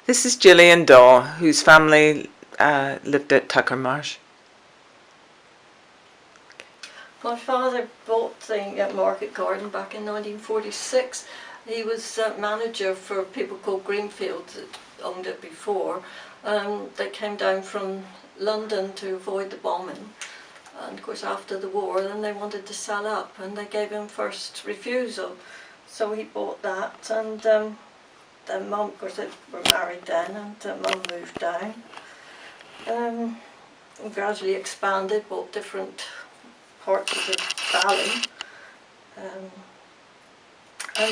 This is Gillian Dawe, whose family lived at Tucker Marsh. My father bought the market garden back in 1946. He was manager for people called Greenfield that owned it before. They came down from London to avoid the bombing. And of course after the war then they wanted to sell up and they gave him first refusal. So he bought that and then Mum, of course they were married then, and Mum moved down. And gradually expanded, bought different parts of the valley. And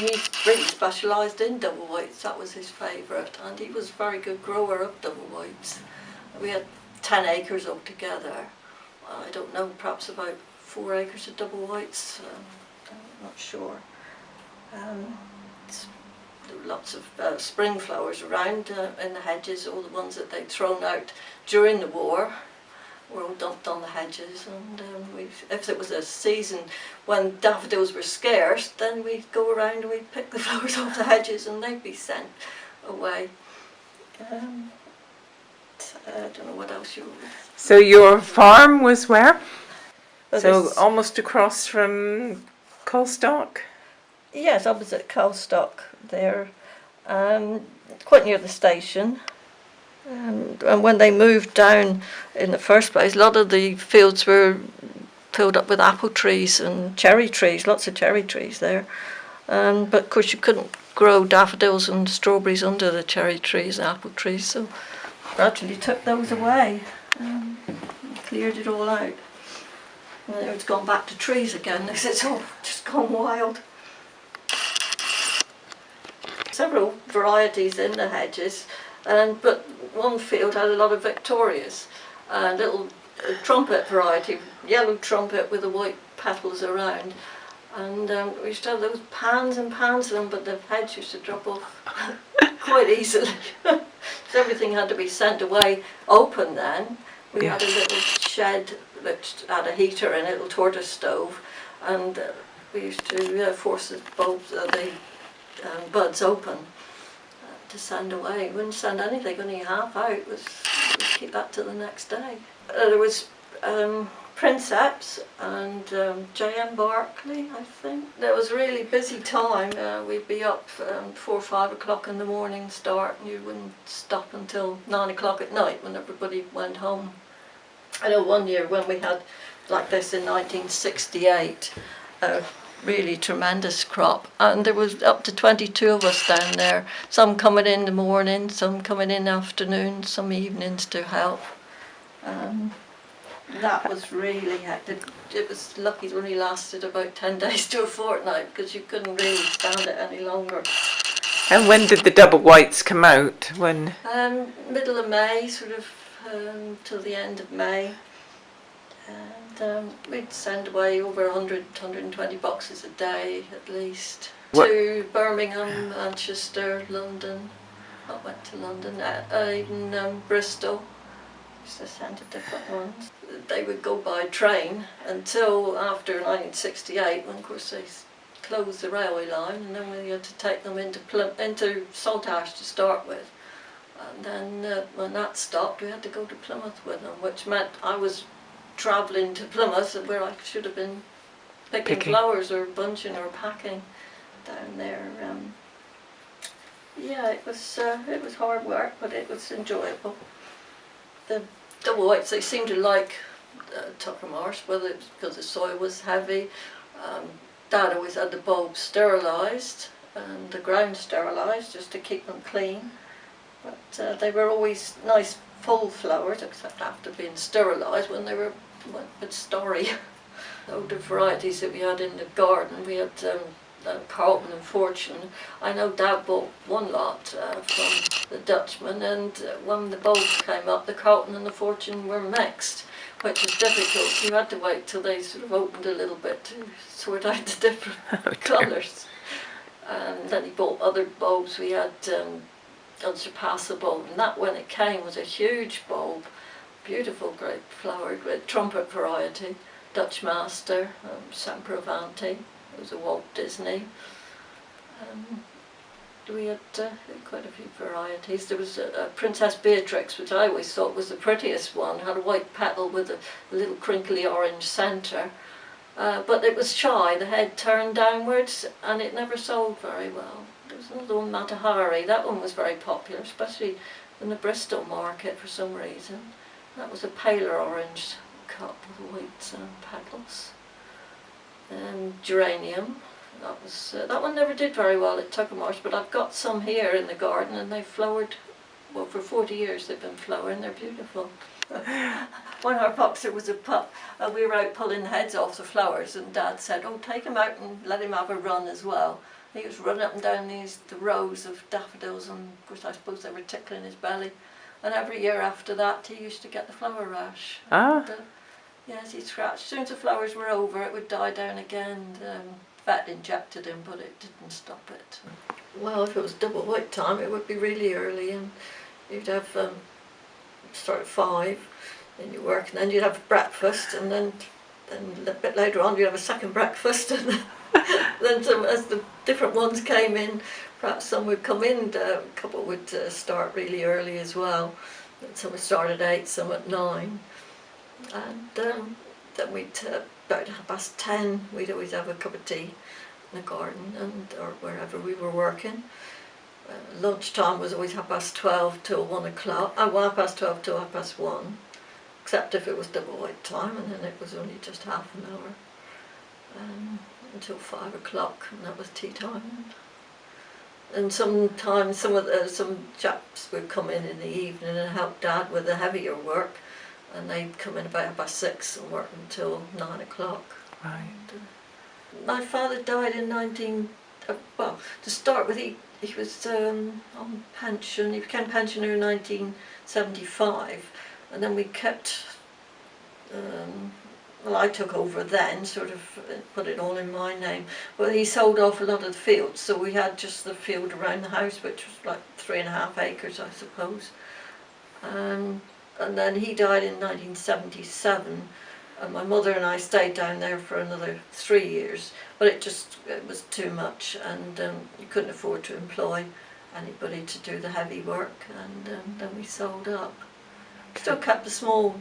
he really specialised in double whites, that was his favourite, and he was a very good grower of double whites. We had 10 acres altogether. I don't know, perhaps about 4 acres of double whites, I'm not sure. There were lots of spring flowers around in the hedges, all the ones that they'd thrown out during the war were all dumped on the hedges, and if it was a season when daffodils were scarce, then we'd go around and we'd pick the flowers off the hedges and they'd be sent away. I don't know what else you... So your farm was where? Well, so almost across from Colstock? Yes, opposite Colstock there, quite near the station. And when they moved down in the first place, a lot of the fields were filled up with apple trees and cherry trees, lots of cherry trees there. But of course you couldn't grow daffodils and strawberries under the cherry trees and apple trees, so gradually took those away, cleared it all out. And then it's gone back to trees again because it's all just gone wild. Several varieties in the hedges, but one field had a lot of Victorias, a little trumpet variety, yellow trumpet with the white petals around, and we used to have those pans and pans of them, but the hedge used to drop off quite easily. So everything had to be sent away open then. We had a little shed that had a heater in it, a little tortoise stove, and we used to force the bulbs, the buds open to send away. We wouldn't send anything, only half out, we'd keep that till the next day. There was Princeps and J.M. Barclay, I think. It was a really busy time. We'd be up 4 or 5 o'clock in the morning start, and you wouldn't stop until 9 o'clock at night when everybody went home. I know one year when we had, like this in 1968, really tremendous crop, and there was up to 22 of us down there, some coming in the morning, some coming in the afternoon, some evenings to help. That was really hectic. It was lucky it only lasted about 10 days to a fortnight because you couldn't really stand it any longer. And when did the double whites come out? When? Middle of May, sort of till the end of May. And we'd send away over 100, 120 boxes a day at least. What? To Birmingham, Manchester, London. I went to London, even Bristol. Used to send to different ones. They would go by train until after 1968, when of course they closed the railway line, and then we had to take them into Saltash to start with. And then when that stopped, we had to go to Plymouth with them, which meant I was travelling to Plymouth where I should have been picking flowers or bunching or packing down there. Yeah, it was hard work, but it was enjoyable. The double whites, they seemed to like Tucker Marsh, whether it was because the soil was heavy. Dad always had the bulbs sterilised and the ground sterilised just to keep them clean. But they were always nice full flowers, except after being sterilised when they were a bit starry. All the varieties that we had in the garden, we had Carlton and Fortune. I know Dad bought one lot from the Dutchman, and when the bulbs came up, the Carlton and the Fortune were mixed, which was difficult. You had to wait till they sort of opened a little bit to sort out the different colours. And then he bought other bulbs. We had Unsurpassable, and that when it came was a huge bulb, beautiful, grape flowered with trumpet variety, Dutch Master, Semper Avanti. It was a Walt Disney. We had quite a few varieties. There was a Princess Beatrix, which I always thought was the prettiest one. Had a white petal with a little crinkly orange centre. But it was shy, the head turned downwards, and it never sold very well. There was another one, Matahari. That one was very popular, especially in the Bristol market for some reason. That was a paler orange cup with white petals. And geranium. That one never did very well at Tuckermarsh, but I've got some here in the garden, and they've flowered. Well, for 40 years they've been flowering. They're beautiful. When our boxer was a pup, we were out pulling the heads off the flowers, and Dad said, "Oh, take him out and let him have a run as well." He was running up and down the rows of daffodils, and of course I suppose they were tickling his belly. And every year after that, he used to get the flower rash. Ah. And, yes, he scratched. As soon as the flowers were over, it would die down again. Vet injected him, but it didn't stop it. Well, if it was double white time, it would be really early, and you'd have start at 5, then you work, and then you'd have breakfast, and then a bit later on you'd have a second breakfast, and then as the different ones came in, perhaps some would come in. A couple would start really early as well. Some would start at 8, some at 9, and then we'd about 10:30 we'd always have a cup of tea in the garden or wherever we were working. Lunchtime was always 12:30 till 1 o'clock. 12:30 till 1:30, except if it was double white time, and then it was only just half an hour until 5 o'clock, and that was tea time. And sometimes some chaps would come in the evening and help Dad with the heavier work, and they'd come in about 6:30 and work until 9 o'clock. Right. And, my father died in to start with, he was on pension. He became pensioner in 1975, and then we kept. Well, I took over then, sort of put it all in my name. But he sold off a lot of the fields, so we had just the field around the house, which was like 3.5 acres, I suppose. And then he died in 1977, and my mother and I stayed down there for another 3 years. But it was too much, and you couldn't afford to employ anybody to do the heavy work, and then we sold up. Still kept the small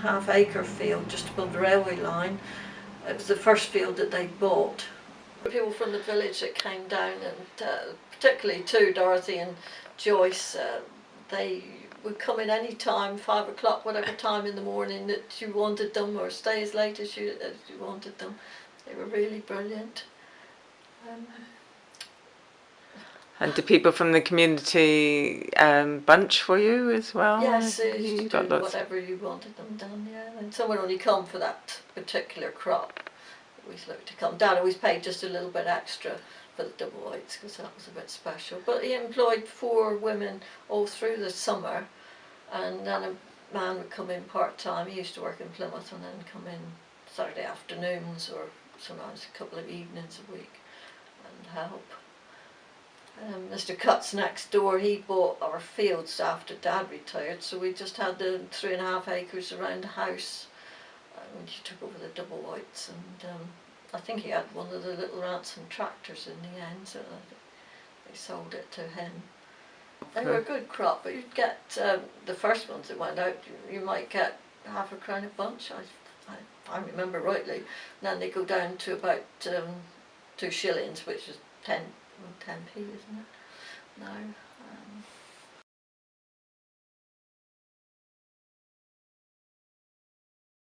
half-acre field just above the railway line. It was the first field that they bought. People from the village that came down, and particularly too, Dorothy and Joyce, they would come in any time, 5 o'clock, whatever time in the morning that you wanted them, or stay as late as you wanted them. They were really brilliant. And do people from the community bunch for you as well? Yes, they You used to got do lots. whatever you wanted them done, yeah. And some would only come for that particular crop. Always looked to come. Dad always paid just a little bit extra for the double whites, because that was a bit special. But he employed 4 women all through the summer, and then a man would come in part-time. He used to work in Plymouth, and then come in Saturday afternoons, or sometimes a couple of evenings a week, and help. Mr. Cutts next door, he bought our fields after Dad retired, so we just had the 3.5 acres around the house, and he took over the double whites, and I think he had one of the little ransom tractors in the end, so they sold it to him. They were a good crop, but you'd get the first ones that went out, you might get half a crown a bunch, I remember rightly. And then they go down to about 2 shillings, which is 10p, isn't it? No.